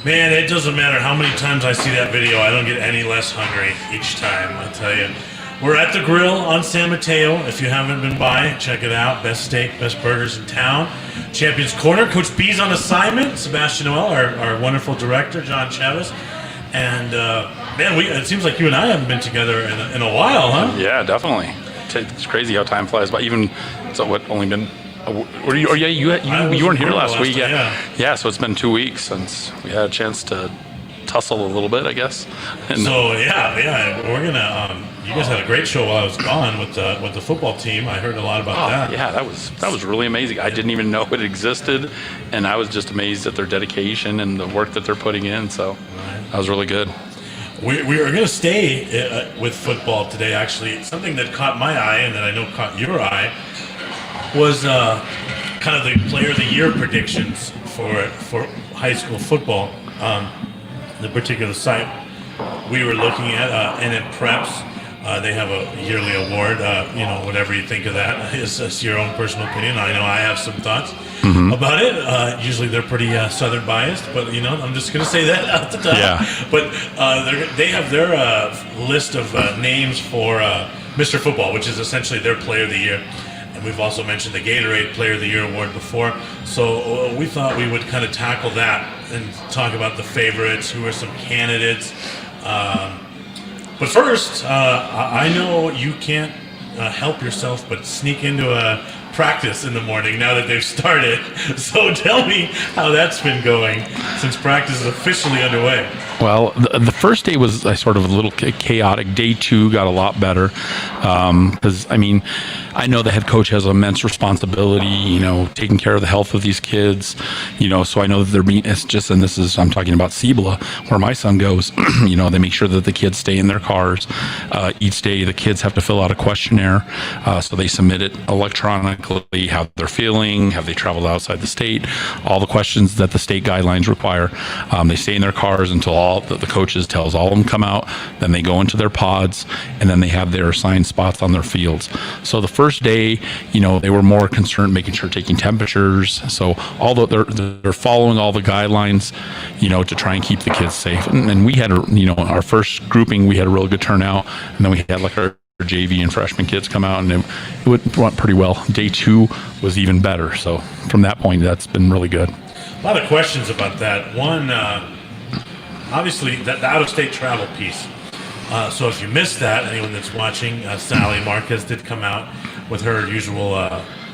Man, it doesn't matter how many times I see that video, I don't get any less hungry each time, I tell you. We're at the grill on San Mateo. If you haven't been by, check it out. Best steak, best burgers in town. Champions Corner. Coach B's on assignment. Sebastian Noel, our wonderful director, John Chavez. And, man, it seems like you and I haven't been together in a while, huh? Yeah, definitely. It's crazy how time flies by. Even, so what, only been... Were you, you weren't here last week. Yeah, so it's been 2 weeks since we had a chance to tussle a little bit, I guess. And so we're gonna. You guys had a great show while I was gone with the football team. I heard a lot about that. Yeah, that was really amazing. I didn't even know it existed, and I was just amazed at their dedication and the work that they're putting in. So that was really good. We are going to stay with football today. Actually, something that caught my eye and that I know caught your eye was kind of the player of the year predictions for high school football. The particular site we were looking at, NN Preps, they have a yearly award. Whatever you think of that is your own personal opinion. I know I have some thoughts about it. Usually they're pretty Southern biased, but I'm just going to say that at the top. Yeah. But they have their list of names for Mr. Football, which is essentially their player of the year. We've also mentioned the Gatorade Player of the Year award before, so we thought we would kind of tackle that and talk about the favorites, who are some candidates. But first, I know you can't help yourself but sneak into a practice in the morning now that they've started. So tell me how that's been going since practice is officially underway. Well, the first day was sort of a little chaotic. Day 2 got a lot better because, I know the head coach has immense responsibility, taking care of the health of these kids, so I know that they're being, I'm talking about Cibola, where my son goes, they make sure that the kids stay in their cars. Each day the kids have to fill out a questionnaire, so they submit it electronically, how they're feeling, have they traveled outside the state, all the questions that the state guidelines require. They stay in their cars until all the coaches tells all of them come out, then they go into their pods, and then they have their assigned spots on their fields. So the first day, they were more concerned making sure taking temperatures. So although they're following all the guidelines, to try and keep the kids safe. And we had our first grouping, we had a real good turnout, and then we had like our JV and freshman kids come out, and it went pretty well. Day 2 was even better. So from that point, that's been really good. A lot of questions about that. One, obviously, the out-of-state travel piece. So if you missed that, anyone that's watching, Sally Marquez did come out with her usual,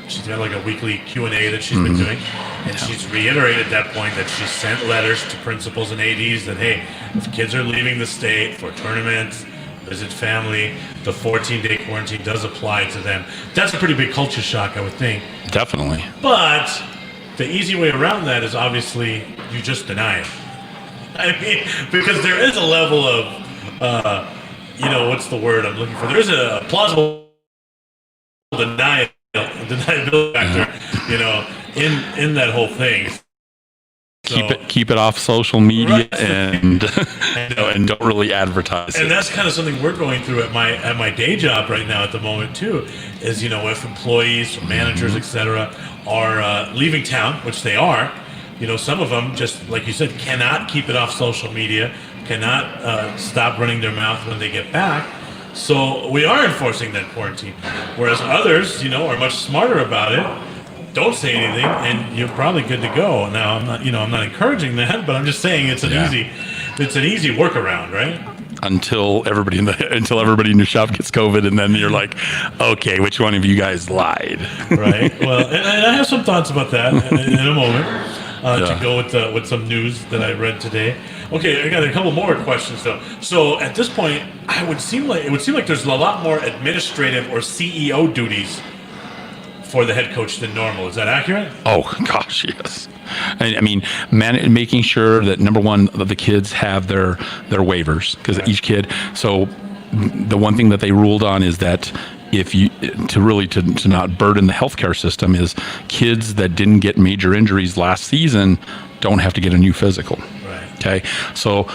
she's got like a weekly Q&A that she's been doing, and she's reiterated that point that she sent letters to principals and ADs that, hey, if kids are leaving the state for tournaments, visit family, the 14-day quarantine does apply to them. That's a pretty big culture shock, I would think. Definitely. But the easy way around that is obviously you just deny it. Because there is a level of, what's the word I'm looking for? There is a plausible deniability factor, in that whole thing. So, keep it off social media, right. and don't really advertise it. And that's kind of something we're going through at my day job right now at the moment too. Is if employees, managers, etc., are leaving town, which they are. Some of them, just like you said, cannot keep it off social media, cannot stop running their mouth when they get back. So we are enforcing that quarantine. Whereas others, are much smarter about it. Don't say anything, and you're probably good to go. Now, I'm not encouraging that, but I'm just saying it's an easy workaround, right? Until everybody in the shop gets COVID, and then you're like, okay, which one of you guys lied? Right. Well, and I have some thoughts about that in a moment. To go with some news that I read today. Okay, I got a couple more questions though. So at this point, it would seem like there's a lot more administrative or CEO duties for the head coach than normal. Is that accurate? Oh gosh, yes. Making sure that number one, the kids have their waivers, because each kid. So the one thing that they ruled on is that if you to not burden the healthcare system, is kids that didn't get major injuries last season don't have to get a new physical. Right. Okay, so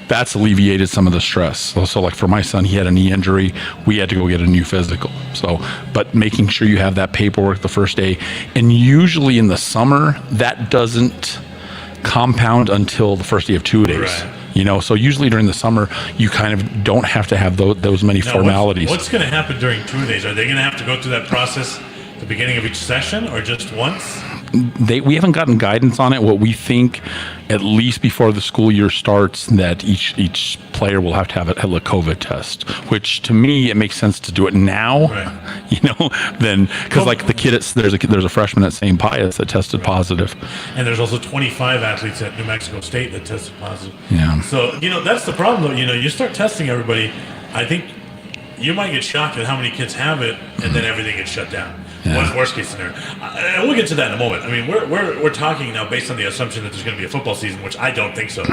that's alleviated some of the stress. So like for my son, he had a knee injury. We had to go get a new physical. So, but making sure you have that paperwork the first day, and usually in the summer that doesn't compound until the first day of 2 days. Right. So usually during the summer, you kind of don't have to have those many Now, formalities. What's going to happen during 2 days? Are they going to have to go through that process at the beginning of each session, or just once? We haven't gotten guidance on it. What we think, at least before the school year starts, that each player will have to have a COVID test. Which to me, it makes sense to do it now. Right. Then because like the kid, there's a freshman at St. Pius that tested positive. And there's also 25 athletes at New Mexico State that tested positive. Yeah. So that's the problem, though. You start testing everybody. I think you might get shocked at how many kids have it, and then everything gets shut down. Yeah. What's worst case scenario? And we'll get to that in a moment. I mean, we're talking now based on the assumption that there's going to be a football season, which I don't think so.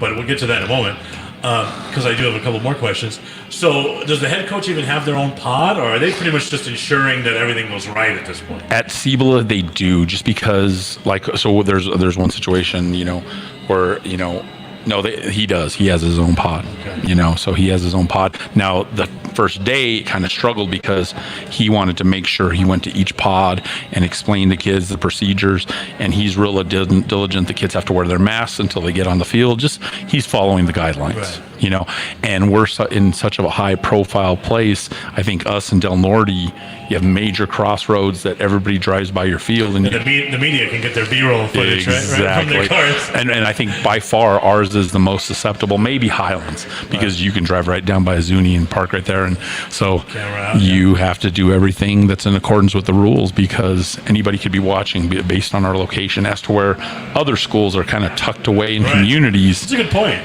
But we'll get to that in a moment because I do have a couple more questions. So, does the head coach even have their own pod, or are they pretty much just ensuring that everything goes right at this point? At Cibola, they do, just because there's one situation where no, he does. He has his own pod, so he has his own pod. Now, the first day kind of struggled because he wanted to make sure he went to each pod and explained to kids the procedures, and he's real diligent. The kids have to wear their masks until they get on the field. Just he's following the guidelines, right. And we're in such a high profile place. I think us and Del Norte, you have major crossroads that everybody drives by your field. And the media can get their B-roll footage, exactly. right from their cars. And I think by far ours is the most susceptible, maybe Highlands, because you can drive right down by Zuni and park right there. And so you have to do everything that's in accordance with the rules, because anybody could be watching based on our location as to where other schools are kind of tucked away in communities. That's a good point.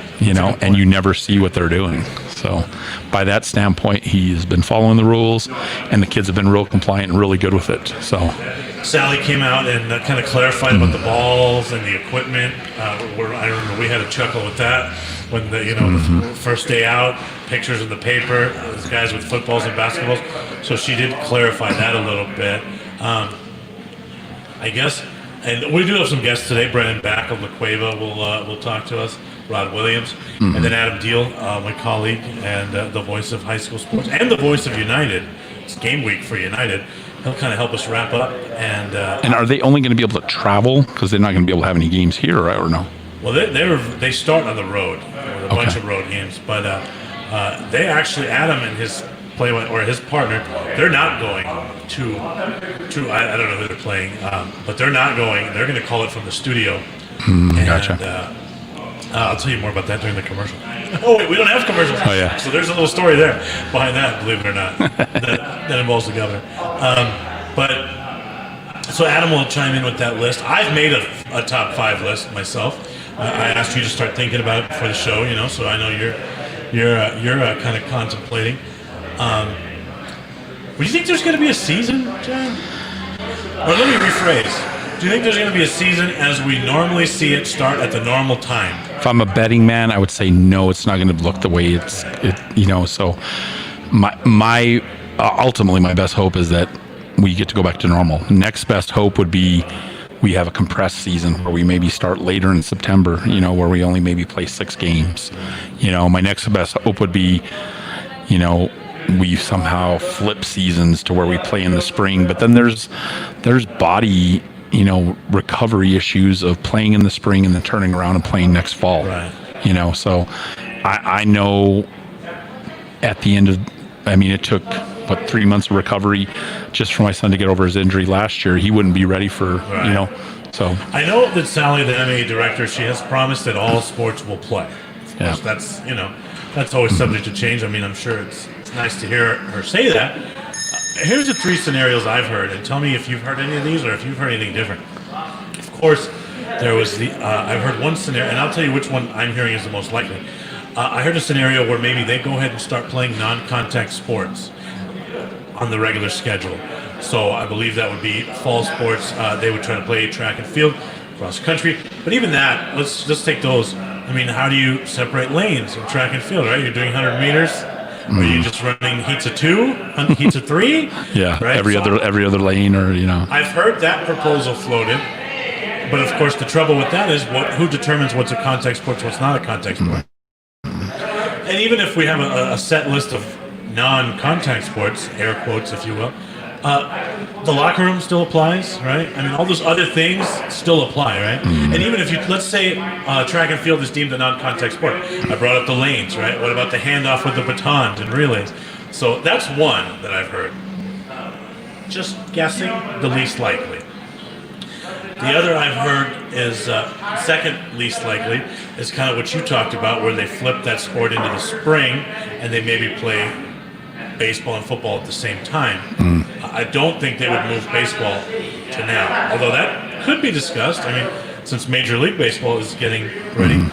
And you never see what they're doing. So by that standpoint, he's been following the rules, and the kids have been real compliant and really good with it. So Sally came out and kind of clarified about the balls and the equipment. I remember we had a chuckle with that when the first day out, pictures in the paper, those guys with footballs and basketballs. So she did clarify that a little bit. I guess, and we do have some guests today. Brennan Back of La Cueva will talk to us. Rod Williams, and then Adam Deal, my colleague, and the voice of high school sports, and the voice of United. It's game week for United. He'll kind of help us wrap up. And are they only going to be able to travel, because they're not going to be able to have any games here, right, or no? Well, they start on the road with a bunch of road games, but they actually, Adam and his his partner, they're not going to I don't know who they're playing, but they're not going. They're going to call it from the studio. Gotcha. I'll tell you more about that during the commercial. Oh, wait, we don't have commercials. Oh, yeah. So there's a little story there behind that, believe it or not, that involves the governor. So Adam will chime in with that list. I've made a top 5 list myself. I asked you to start thinking about it before the show, so I know you're kind of contemplating. Do you think there's going to be a season, John? Or let me rephrase. Do you think there's going to be a season as we normally see it start at the normal time? If I'm a betting man, I would say no. It's not going to look the way So, my ultimately my best hope is that we get to go back to normal. Next best hope would be we have a compressed season where we maybe start later in September. Where we only maybe play 6 games. My next best hope would be, we somehow flip seasons to where we play in the spring. But then there's body recovery issues of playing in the spring and then turning around and playing next fall. Right. So I know at the end of, it took 3 months of recovery just for my son to get over his injury last year. He wouldn't be ready for, so. I know that Sally, the MA director, she has promised that all sports will play. Of course, that's always subject to change. I'm sure it's nice to hear her say that. Here's the 3 scenarios I've heard, and tell me if you've heard any of these or if you've heard anything different. Of course, there was I've heard one scenario, and I'll tell you which one I'm hearing is the most likely. I heard a scenario where maybe they go ahead and start playing non-contact sports on the regular schedule. So I believe that would be fall sports. They would try to play track and field, cross country. But even that, let's take those. How do you separate lanes in track and field, right? You're doing 100 meters. Are you just running heats of 2, heats of 3? Yeah, right? every other lane, or I've heard that proposal floated, but of course the trouble with that is who determines what's a contact sport, what's not a contact sport. And even if we have a set list of non-contact sports, air quotes, if you will, The locker room still applies, right? I mean, all those other things still apply, right? And even if you, let's say, track and field is deemed a non-contact sport. I brought up the lanes, right? What about the handoff with the batons and relays? So that's one that I've heard. Just guessing, the least likely. The other I've heard is second least likely is kind of what you talked about, where they flip that sport into the spring and they maybe play baseball and football at the same time. I don't think they would move baseball to now, although that could be discussed. I mean, since Major League Baseball is getting ready,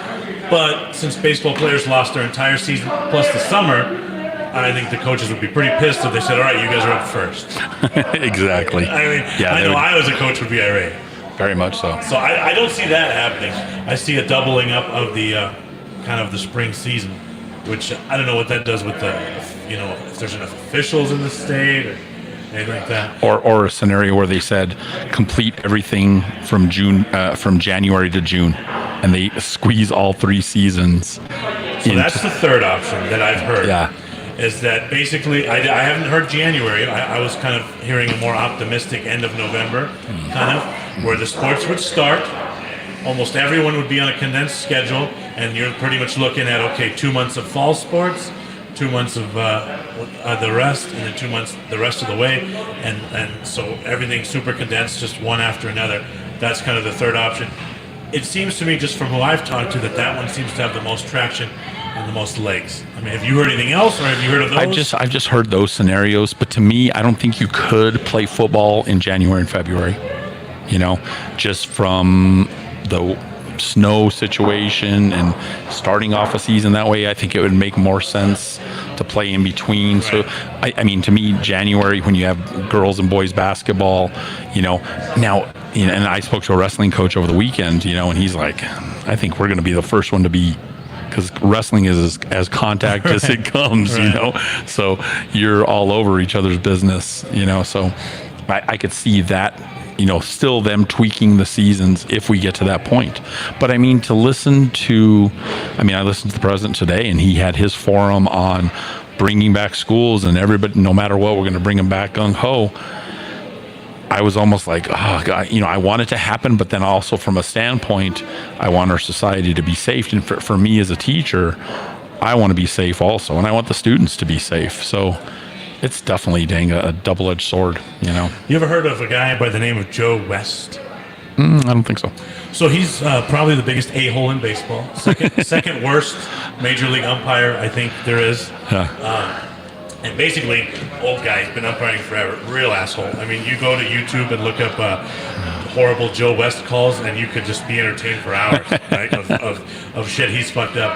but since baseball players lost their entire season plus the summer, I think the coaches would be pretty pissed if they said, "All right, you guys are up first." Exactly. I mean, Yeah, I know I as a coach would be irate. Very much so. So I don't see that happening. I see a doubling up of the kind of the spring season, which I don't know what that does with the, if there's enough officials in the state or anything like that. Or a scenario where they said complete everything from January to June, and they squeeze all 3 seasons. So that's the third option that I've heard. Yeah. Is that basically, I haven't heard January. I was kind of hearing a more optimistic end of November, kind of, where the sports would start. Almost everyone would be on a condensed schedule, and you're pretty much looking at, okay, 2 months of fall sports, 2 months of the rest, and then 2 months the rest of the way. And so everything's super condensed, just one after another. That's kind of the third option. It seems to me, just from who I've talked to, that one seems to have the most traction and the most legs. I mean, have you heard anything else, or have you heard of those? I've just heard those scenarios, but to me, I don't think you could play football in January and February. Just from the snow situation and starting off a season that way, I think it would make more sense to play in between. Right. So, I mean, to me, January, when you have girls and boys basketball, now, and I spoke to a wrestling coach over the weekend, and he's like, I think we're going to be the first one to be, because wrestling is as contact as it comes, Right. So you're all over each other's business, so I could see that, still them tweaking the seasons if we get to that point. But I mean, I listened to the president today, and he had his forum on bringing back schools, and everybody, no matter what, we're going to bring them back gung-ho. I was almost like, oh God, I want it to happen, but then also from a standpoint, I want our society to be safe. And for me as a teacher, I want to be safe also, and I want the students to be safe. So it's definitely a double-edged sword, You ever heard of a guy by the name of Joe West? I don't think so. So he's probably the biggest a-hole in baseball. Second worst major league umpire I think there is. Yeah. And basically, old guy, he's been umpiring forever. Real asshole. I mean, you go to YouTube and look up horrible Joe West calls, and you could just be entertained for hours, right? Of shit he's fucked up.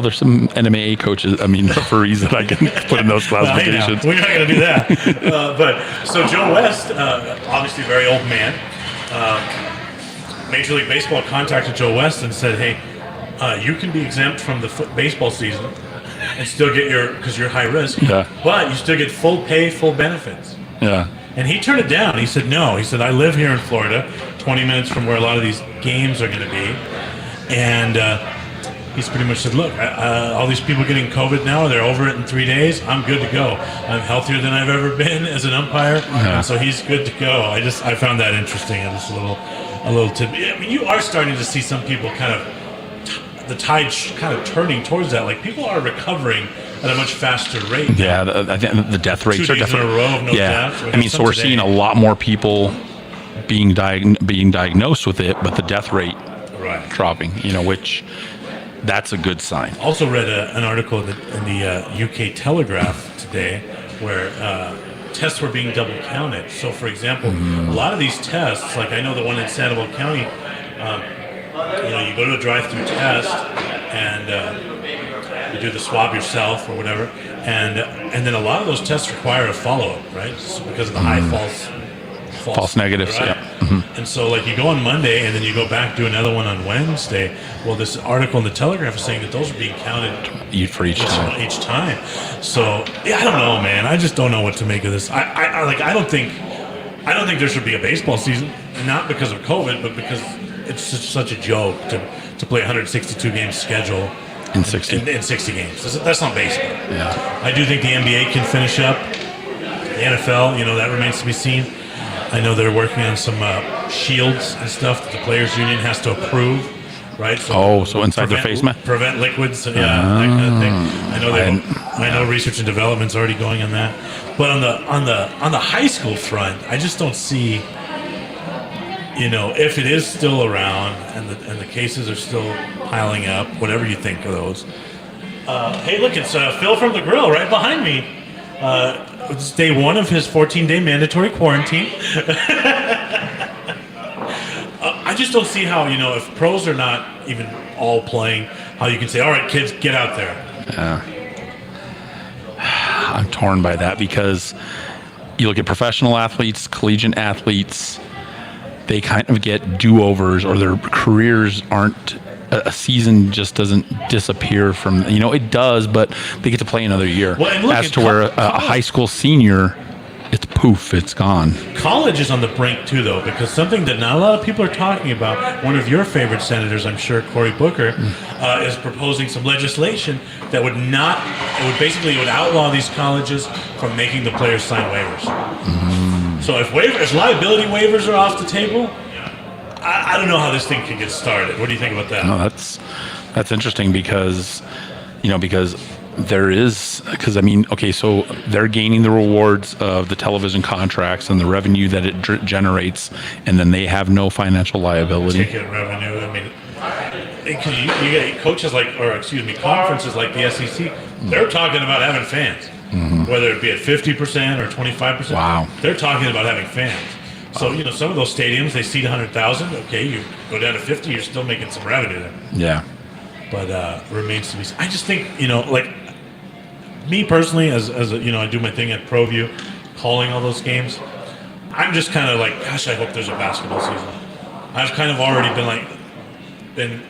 There's some NMAA coaches, referees that I can put in those classifications. We're not going to do that. But so Joe West, obviously a very old man. Major League Baseball contacted Joe West and said, hey, you can be exempt from the baseball season and still get because you're high risk, but you still get full pay, full benefits. Yeah. And he turned it down. He said, no. He said, I live here in Florida, 20 minutes from where a lot of these games are going to be. And he's pretty much said, look, all these people getting COVID now, they're over it in 3 days. I'm good to go. I'm healthier than I've ever been as an umpire. Yeah. And so he's good to go. I found that interesting. And just a little tidbit. I mean, you are starting to see some people kind of, the tide kind of turning towards that. Like, people are recovering at a much faster rate. Yeah, I think the death rates 2 are days in a definitely. row of no deaths. So we're seeing a lot more people being diagnosed with it, but the death rate dropping. Which that's a good sign. Also read an article in the UK Telegraph today where tests were being double counted. So, for example, a lot of these tests, like I know the one in Sandoval County. You go to a drive-through test and you do the swab yourself or whatever, and then a lot of those tests require a follow-up, right? So because of the high false negatives. Right? Yeah. Mm-hmm. And so, like, you go on Monday and then you go back do another one on Wednesday. Well, this article in the Telegraph is saying that those are being counted for each time. So I don't know, man. I just don't know what to make of this. I don't think there should be a baseball season, not because of COVID, but because it's such a joke to play a 162 game schedule in 60 games. That's not baseball. Yeah. I do think the NBA can finish up. The NFL, that remains to be seen. I know they're working on some shields and stuff that the players' union has to approve, right? So inside their face mask? Prevent liquids, that kind of thing. I know research and development's already going on that. But on the high school front, I just don't see, if it is still around and the cases are still piling up, whatever you think of those. Hey, look, it's Phil from the Grill right behind me. It's day 1 of his 14-day mandatory quarantine. I just don't see how, if pros are not even all playing, how you can say, all right, kids, get out there. I'm torn by that because you look at professional athletes, collegiate athletes, they kind of get do-overs, or their careers aren't, a season just doesn't disappear from, it does, but they get to play another year. Well, and look, as to where a high school senior, it's poof, it's gone. College is on the brink too, though, because something that not a lot of people are talking about, one of your favorite senators, I'm sure, Cory Booker, is proposing some legislation that would outlaw these colleges from making the players sign waivers. So if liability waivers are off the table, I don't know how this thing can get started. What do you think about that? No, that's interesting because so they're gaining the rewards of the television contracts and the revenue that it generates, and then they have no financial liability. Ticket revenue. I mean, you get conferences like the SEC. They're talking about having fans, whether it be at 50% or 25%. Wow. They're talking about having fans. So, some of those stadiums, they seat 100,000. Okay, you go down to 50, you're still making some revenue there. Yeah. But remains to be seen. I just think, me personally, as I do my thing at ProView, calling all those games, I'm just kind of like, gosh, I hope there's a basketball season. I've kind of already been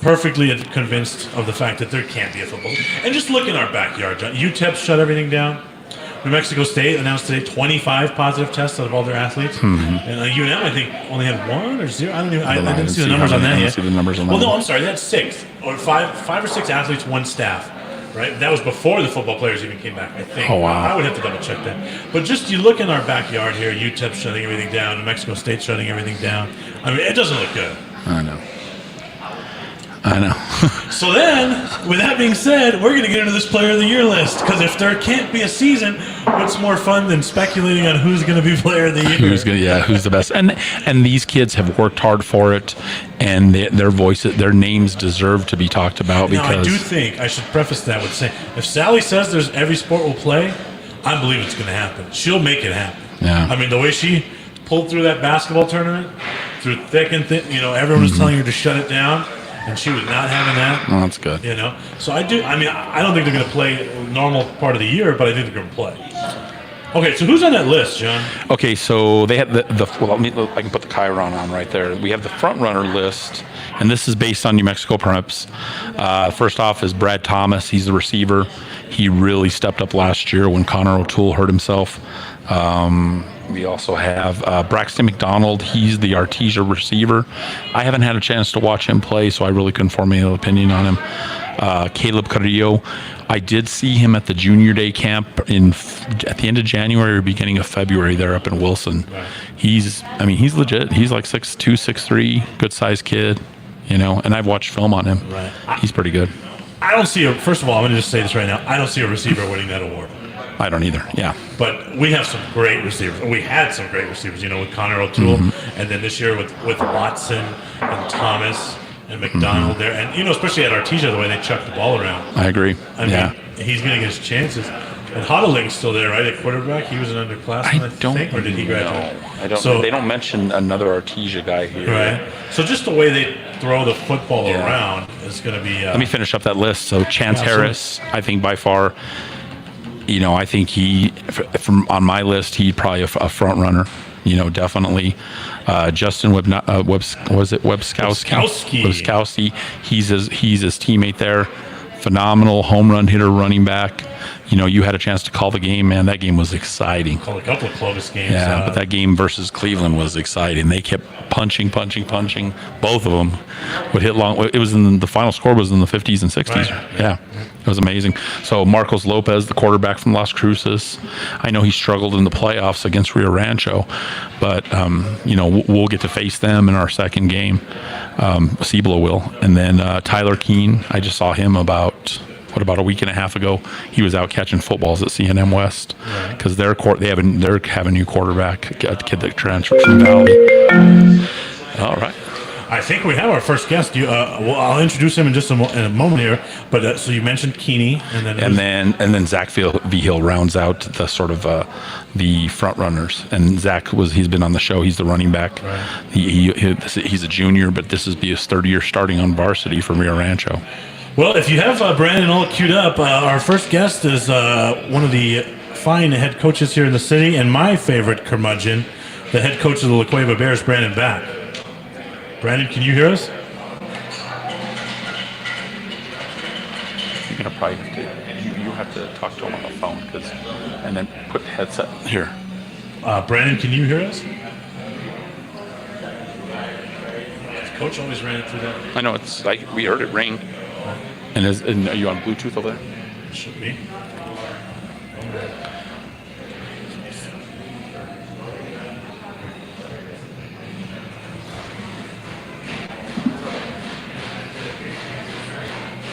perfectly convinced of the fact that there can't be a football. And just look in our backyard, John. UTEP shut everything down. New Mexico State announced today 25 positive tests out of all their athletes. And UNM, I think, only had 1 or 0. I didn't see the numbers on that yet. Well, no, I'm sorry. They had 6 or 5 or 6 athletes, 1 staff. Right? That was before the football players even came back, I think. Oh, wow. I would have to double check that. But just you look in our backyard here, UTEP shutting everything down, New Mexico State shutting everything down. I mean, it doesn't look good. I know. So then, with that being said, we're going to get into this Player of the Year list, because if there can't be a season, what's more fun than speculating on who's going to be Player of the Year? Who's the best? And these kids have worked hard for it, and their names deserve to be talked about. Because now, I do think I should preface that with saying, if Sally says there's every sport will play, I believe it's going to happen. She'll make it happen. Yeah. I mean, the way she pulled through that basketball tournament, through thick and thin, everyone was telling her to shut it down. And she was not having that. Oh, that's good. So I don't think they're going to play normal part of the year, but I think they're going to play. Okay, so who's on that list, John? Okay, so they have I can put the Chiron on right there. We have the front runner list, and this is based on New Mexico Preps. First off is Brad Thomas. He's the receiver. He really stepped up last year when Connor O'Toole hurt himself. We also have Braxton McDonald. He's the Artesia receiver. I haven't had a chance to watch him play, so I really couldn't formulate an opinion on him. Caleb Carrillo. I did see him at the junior day camp at the end of January or beginning of February there up in Wilson. Right. He's legit. He's like 6'2", 6'3", good sized kid, and I've watched film on him. Right. He's pretty good. I don't see first of all, I'm going to just say this right now. I don't see a receiver winning that award. I don't either, yeah. But we have some great receivers. We had some great receivers, with Connor O'Toole, and then this year with Watson and Thomas and McDonald there. And, especially at Artesia, the way they chuck the ball around. I agree. I mean, he's going to get his chances. And Hodling's still there, right, at quarterback? He was an underclassman, I think, or did he graduate? I don't know. They don't mention another Artesia guy here. Right. So just the way they throw the football around is going to be... Let me finish up that list. So Chance Harris, I think by far... I think from on my list, he's probably a front runner. Definitely. Justin Webskowski. He's his teammate there. phenomenal home run hitter, running back. You know, you had a chance to call the game, man. That game was exciting. Called a couple of Clovis games. Yeah, but that game versus Cleveland was exciting. They kept punching. Both of them would hit long. It was the final score was in the 50s and 60s. Right. Yeah, it was amazing. So Marcos Lopez, the quarterback from Las Cruces, I know he struggled in the playoffs against Rio Rancho, but you know, we'll get to face them in our second game. Cibola will, and then Tyler Keene. I just saw him about a week and a half ago. He was out catching footballs at CNM West because they have a new quarterback, a kid that transferred from Valley. All right. I think we have our first guest. Well, I'll introduce him in just in a moment here. But so you mentioned Keeney, and then Zach V. Hill rounds out the sort of the front runners. And he's been on the show. He's the running back. Right. He's a junior, but this is his third year starting on varsity for Rio Rancho. Well, if you have Brandon all queued up, our first guest is one of the fine head coaches here in the city, and my favorite curmudgeon, the head coach of the La Cueva Bears, Brandon Back. Brandon, can you hear us? You're gonna probably have to. You have to talk to him on the phone, and then put the headset here. Brandon, can you hear us? Coach always ran it through that. I know it's like we heard it ring. And are you on Bluetooth over there? Should be.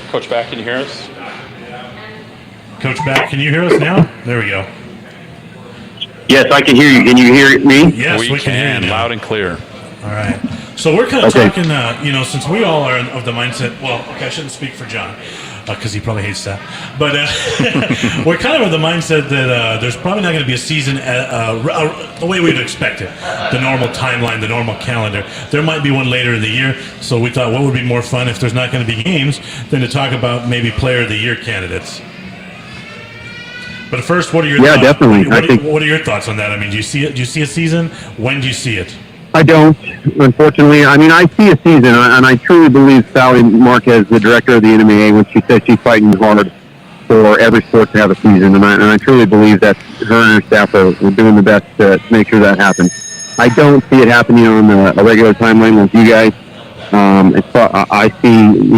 Coach Back, can you hear us? Coach Back, can you hear us now? There we go. Yes, I can hear you. Can you hear me? Yes, we can hear you now. Loud and clear. All right. So we're kind of talking, since we all are of the mindset, I shouldn't speak for John because he probably hates that. But we're kind of the mindset that there's probably not going to be a season the way we'd expect it, the normal timeline, the normal calendar. There might be one later in the year. So we thought what would be more fun if there's not going to be games than to talk about maybe player of the year candidates. But first, what are your thoughts? Yeah, definitely. What are your thoughts on that? I mean, do you see it? Do you see a season? When do you see it? I don't, unfortunately. I mean, I see a season, and I truly believe Sally Marquez, the director of the NMAA, when she says she's fighting hard for every sport to have a season, and I truly believe that her and her staff are doing the best to make sure that happens. I don't see it happening on a regular timeline with you guys. I see,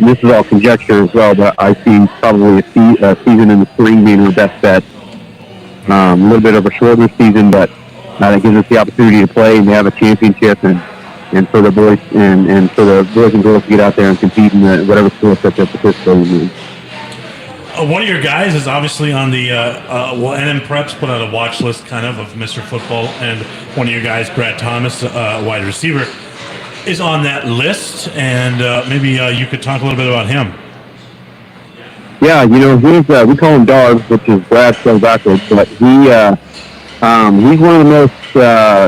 this is all conjecture as well, but I see probably a season in the spring being her best bet. A little bit of a shorter season, but that gives us the opportunity to play and to have a championship and for the boys and for the boys and girls to get out there and compete in whatever sports that they're participating in. One of your guys is obviously on the NM Preps put out a watch list kind of Mr. Football, and one of your guys, Brad Thomas, wide receiver, is on that list, and maybe you could talk a little bit about him. Yeah, he's we call him Dog, which is Brad spelled backwards, but he's one of the most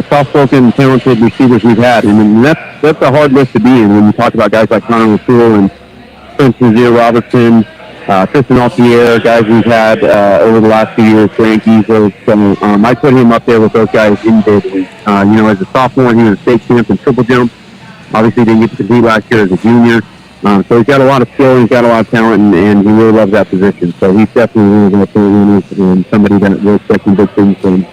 soft-spoken, talented receivers we've had, and that's a hard list to be in when you talk about guys like Connor Rasul and Prince Nazir Robertson, Tristan Altier, guys we've had over the last few years, Grant Giesler. So I put him up there with those guys in the as a sophomore, he was a state champ in triple jump. Obviously didn't get to compete last year as a junior. So he's got a lot of skill, he's got a lot of talent, and he really loves that position. So he's definitely really going to play and somebody that we're expecting big things from.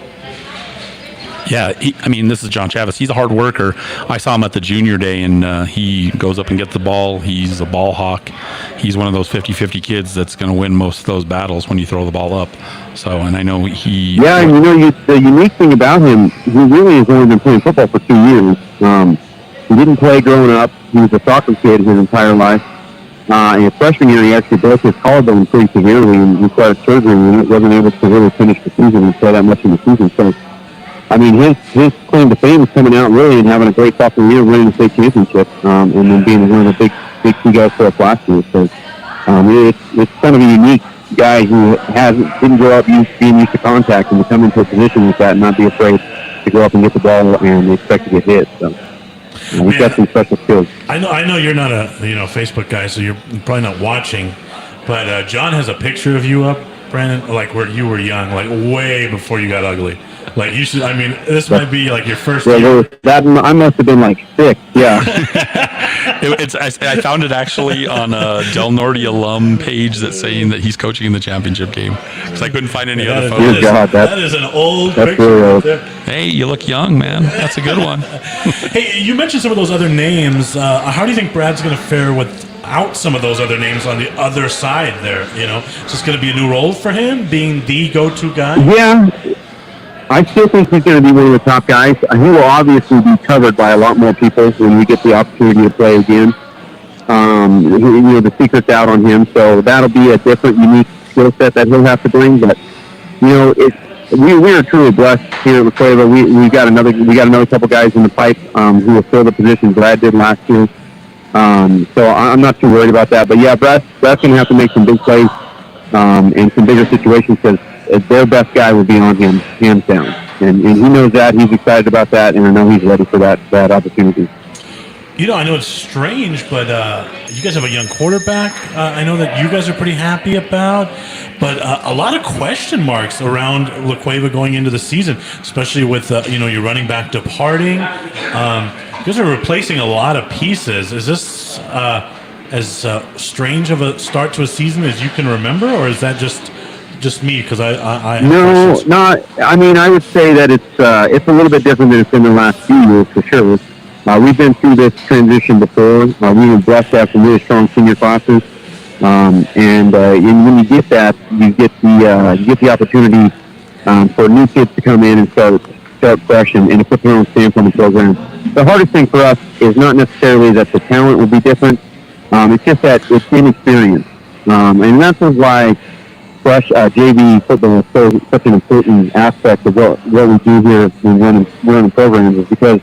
Yeah, this is John Chavis. He's a hard worker. I saw him at the junior day, and he goes up and gets the ball. He's a ball hawk. He's one of those 50-50 kids that's going to win most of those battles when you throw the ball up. So, and I know he... Yeah, and the unique thing about him, he really has only been playing football for 2 years. He didn't play growing up. He was a soccer kid his entire life. In his freshman year, he actually broke his collarbone pretty severely and required surgery, and wasn't able to really finish the season and play that much in the season. So, his claim to fame is coming out really and having a great sophomore year, winning the state championship, and then being one of the big key guys for us last year. So, it's kind of a unique guy who didn't grow up being used to contact and to come into a position like that and not be afraid to go up and get the ball and expect to get hit. So. He's got some special skills. I know you're not a Facebook guy, so you're probably not watching. But John has a picture of you up, Brandon, like where you were young, like way before you got ugly. Like you should. This might be like your first year. I must have been like 6. Yeah. I found it actually on a Del Norte alum page that's saying that he's coaching in the championship game because I couldn't find any other photos. Dear God, that is an old that's picture really right old. there. Hey, you look young, man. That's a good one. Hey, you mentioned some of those other names. How do you think Brad's going to fare without some of those other names on the other side there? You know, is this going to be a new role for him, being the go-to guy? Yeah, I still think he's going to be one of the top guys. He will obviously be covered by a lot more people when we get the opportunity to play again. The secret's out on him, so that'll be a different, unique skill set that he'll have to bring. But we are truly blessed here at La Cueva. We got another couple guys in the pipe who will fill the position Brad did last year. So I'm not too worried about that. But yeah, Brad's going to have to make some big plays in some bigger situations because their best guy will be on him, hands down. And he knows that. He's excited about that, and I know he's ready for that opportunity. You know, I know it's strange, but you guys have a young quarterback. I know that you guys are pretty happy about, but a lot of question marks around La Cueva going into the season, especially with your running back departing. You guys are replacing a lot of pieces. Is this as strange of a start to a season as you can remember, or is that just me? Because I no. I mean, I would say that it's a little bit different than it's been the last few years for sure. We've been through this transition before. We were blessed to have some really strong senior classes, and when you get that, you get the opportunity for new kids to come in and start fresh and put their own stamp on the program. The hardest thing for us is not necessarily that the talent will be different. It's just that it's inexperience, and that's why fresh JV football is such an important aspect of what we do here when running programs, is because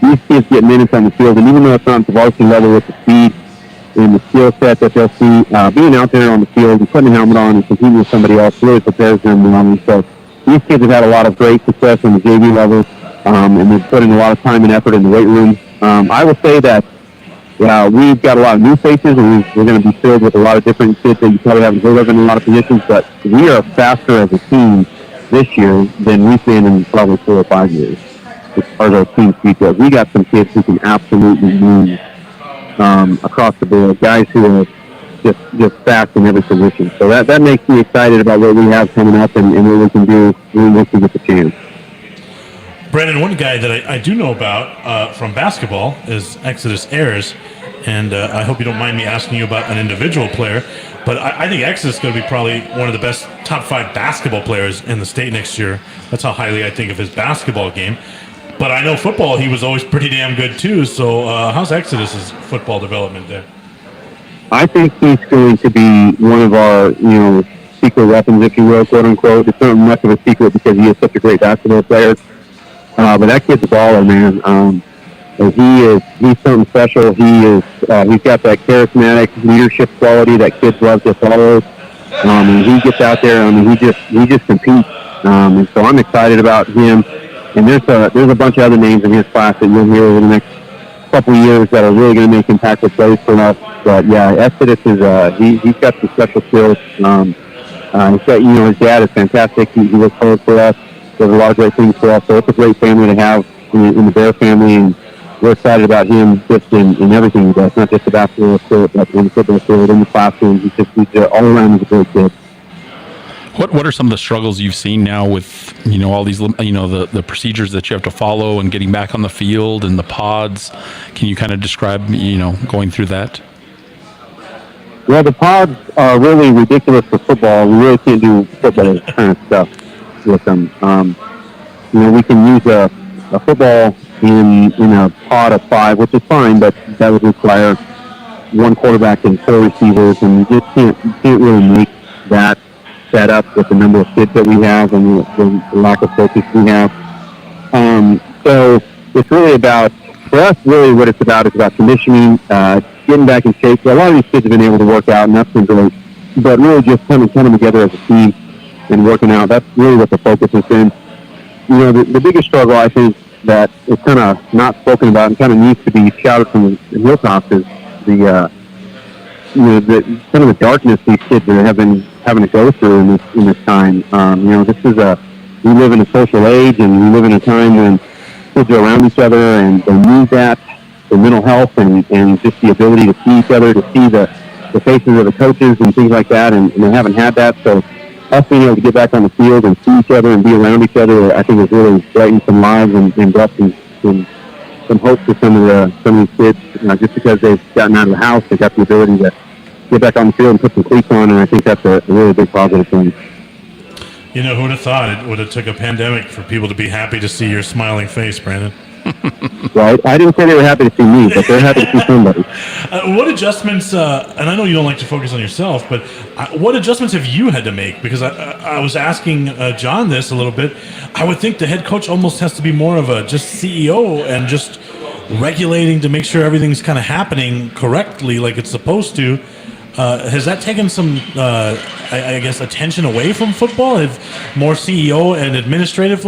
these kids get minutes on the field, and even though it's not at the varsity level with the speed and the skill set that they'll see, being out there on the field and putting a helmet on and competing with somebody else really prepares them. So these kids have had a lot of great success on the JV level, and they've put in a lot of time and effort in the weight room. I will say that we've got a lot of new faces, and we're going to be filled with a lot of different kids that you probably haven't heard of in a lot of positions, but we are faster as a team this year than we've been in probably 4 or 5 years. As far as our team speed goes, we got some kids who can absolutely move across the board, guys who are just fast in every position. So that makes me excited about what we have coming up and what we can do when we get the chance. Brandon, one guy that I do know about from basketball is Exodus Ayers, and I hope you don't mind me asking you about an individual player, but I think Exodus is going to be probably one of the best top 5 basketball players in the state next year. That's how highly I think of his basketball game. But I know football, he was always pretty damn good too. So how's Exodus's football development there? I think he's going to be one of our, secret weapons, if you will, quote unquote. It's not much of a secret because he is such a great basketball player. But that kid's a baller, man. He's something special. He's got that charismatic leadership quality that kids love to follow. And he gets out there. He just competes. And so I'm excited about him. And there's a bunch of other names in his class that you'll hear over the next couple of years that are really going to make impactful plays for us. But yeah, Exodus is he's got some special skills. He's got, his dad is fantastic. He works hard for us. Does a lot of great things for us. So it's a great family to have in the Bear family, and we're excited about him just in everything he does, not just the basketball field, but in the football field, in the classroom. He's all around a great kid. What are some of the struggles you've seen now with all these the procedures that you have to follow and getting back on the field and the pods? Can you kind of describe going through that? Well, the pods are really ridiculous for football. We really can't do football kind of stuff with them. We can use a football in a pod of 5, which is fine, but that would require 1 quarterback and 4 receivers, and you just can't really make that set up with the number of kids that we have and the lack of focus we have. So it's really about, for us, really what it's about is about conditioning, getting back in shape. So a lot of these kids have been able to work out, and that's been great. But really just coming together as a team and working out, that's really what the focus has been. The biggest struggle, I think, that is kind of not spoken about and kind of needs to be shouted from the hilltops is the kind of the darkness these kids are having to go through in this time. We live in a social age, and we live in a time when kids are around each other, and they need that. mental health and just the ability to see each other, to see the faces of the coaches and things like that, and they haven't had that. So us being able to get back on the field and see each other and be around each other, I think has really brightened some lives and brought some hope to some of these kids, just because they've gotten out of the house, they got the ability to get back on the field and put some cleats on, and I think that's a really big positive thing. You know, who would have thought it would have took a pandemic for people to be happy to see your smiling face, Brandon? Well, I didn't say they were happy to see me, but they're happy to see somebody. What adjustments, and I know you don't like to focus on yourself, but what adjustments have you had to make? Because I was asking John this a little bit. I would think the head coach almost has to be more of a just CEO and just regulating to make sure everything's kind of happening correctly like it's supposed to. Has that taken some, I guess, attention away from football? Have more CEO and administrative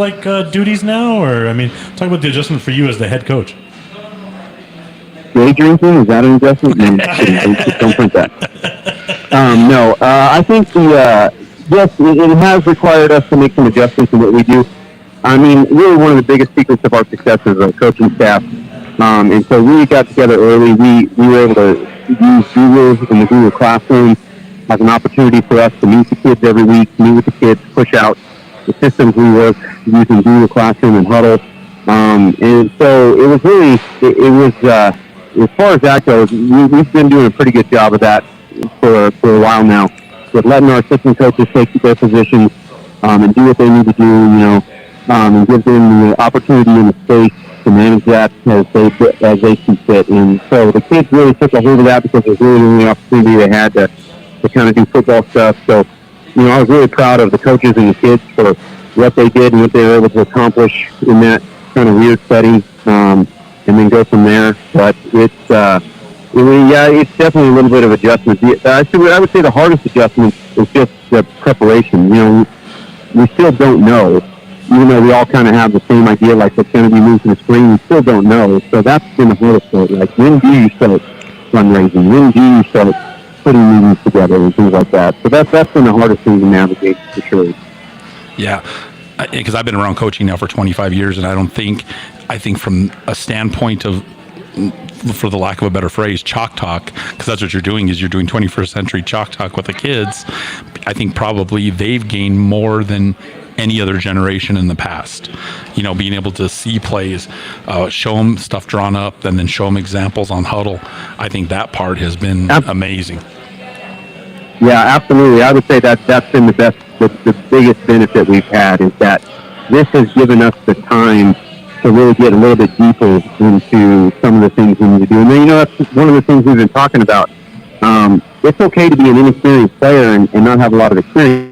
duties now, or I mean, talk about the adjustment for you as the head coach. Day drinking, is that an adjustment? No, don't think that. No, I think yes, it has required us to make some adjustments in what we do. I mean, really one of the biggest secrets of our success is our coaching staff. And so we got together early. We were able to use Google in the Google Classroom as an opportunity for us to meet the kids every week, meet with the kids, push out the systems we work using Google Classroom and Huddle. And so it was really, it was, as far as that goes, we've been doing a pretty good job of that for a while now, with letting our assistant coaches take their positions and do what they need to do, and give them the opportunity and the space to manage that as they see fit. And so the kids really took a hold of that because it was really the only opportunity they had to kind of do football stuff. So, I was really proud of the coaches and the kids for what they did and what they were able to accomplish in that kind of weird setting, and then go from there. But it's definitely a little bit of adjustment. I would say the hardest adjustment is just the preparation. We still don't know. Even though we all kind of have the same idea, like what's going to be moved to the screen, we still don't know. So that's been the hardest part. Like, when do you start fundraising? When do you start putting meetings together and things like that? So that's been the hardest thing to navigate for sure. Yeah, because I've been around coaching now for 25 years, and I think from a standpoint of, for the lack of a better phrase, chalk talk, because that's what you're doing, is you're doing 21st century chalk talk with the kids. I think probably they've gained more than any other generation in the past. Being able to see plays, show them stuff drawn up, and then show them examples on Huddle. I think that part has been amazing. Yeah, absolutely. I would say that's been the biggest benefit we've had, is that this has given us the time to really get a little bit deeper into some of the things we need to do. And then, that's one of the things we've been talking about. It's okay to be an inexperienced player and not have a lot of experience.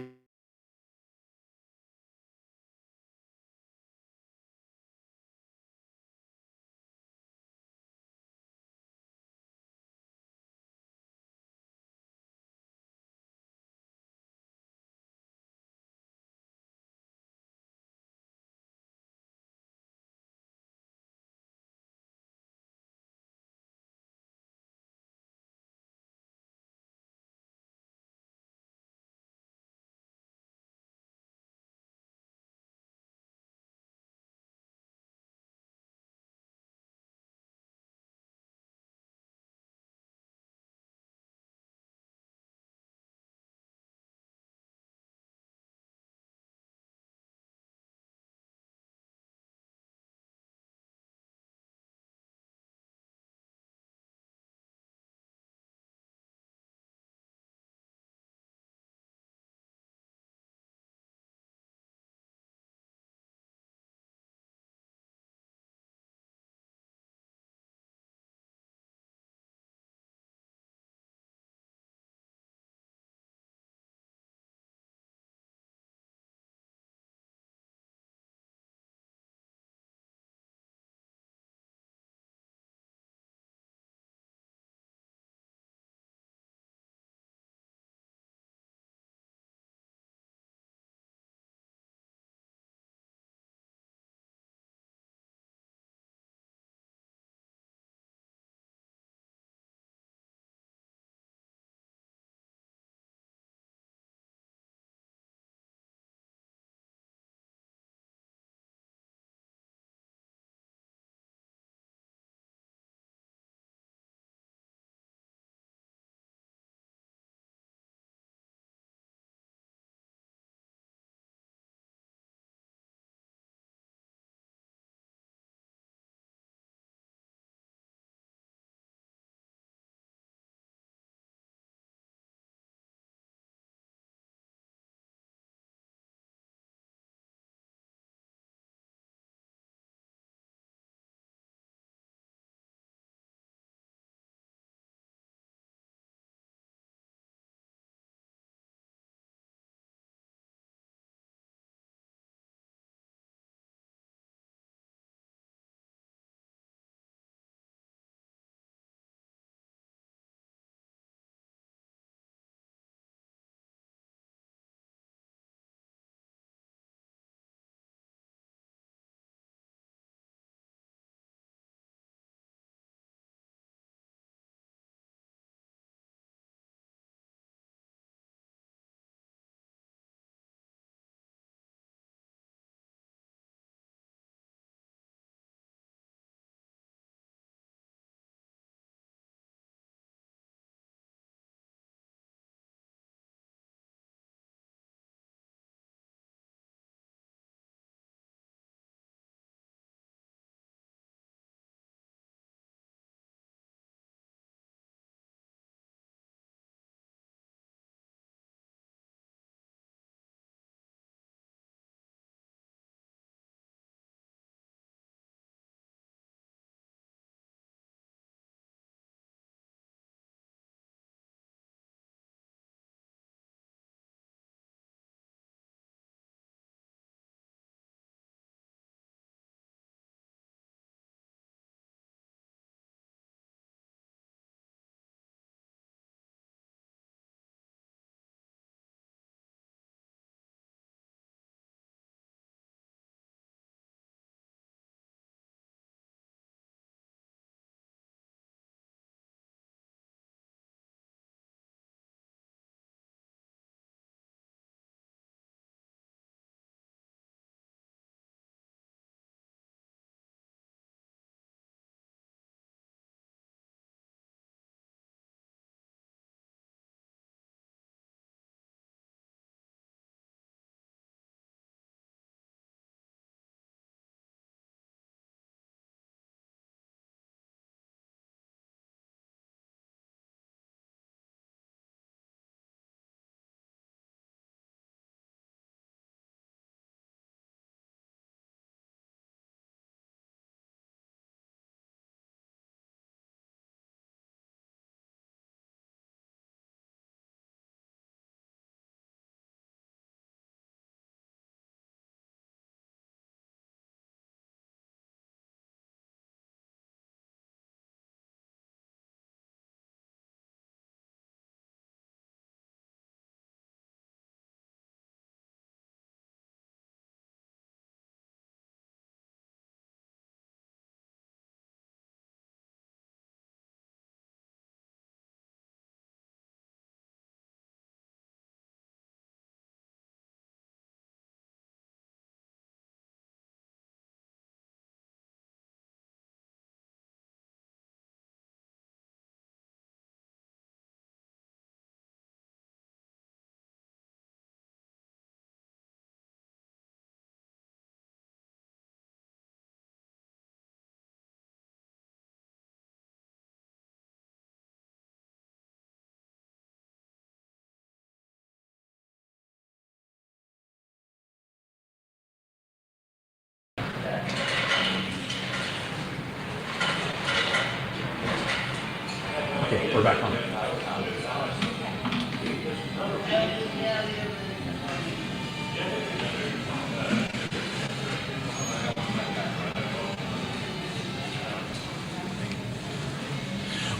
Okay, we're back on.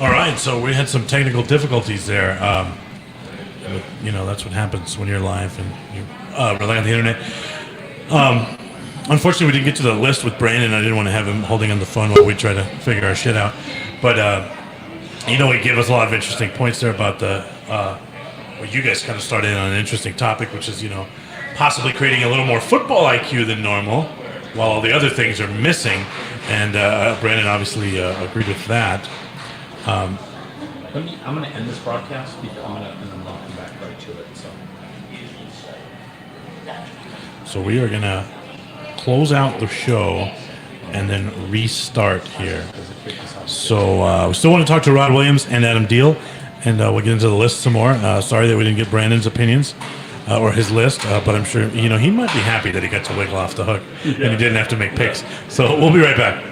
All right, so we had some technical difficulties there. That's what happens when you're live and you rely on the internet. Unfortunately, we didn't get to the list with Brandon. I didn't want to have him holding on the phone while we try to figure our shit out. But, he gave us a lot of interesting points there about you guys kind of started on an interesting topic, which is, possibly creating a little more football IQ than normal while all the other things are missing. And Brandon obviously agreed with that. I'm going to end this broadcast and then I'll come back right to it. So we are going to close out the show and then restart here. So we still want to talk to Rod Williams and Adam Deal, and we'll get into the list some more. Sorry that we didn't get Brandon's opinions or his list, but I'm sure he might be happy that he got to wiggle off the hook and he didn't have to make picks. So we'll be right back.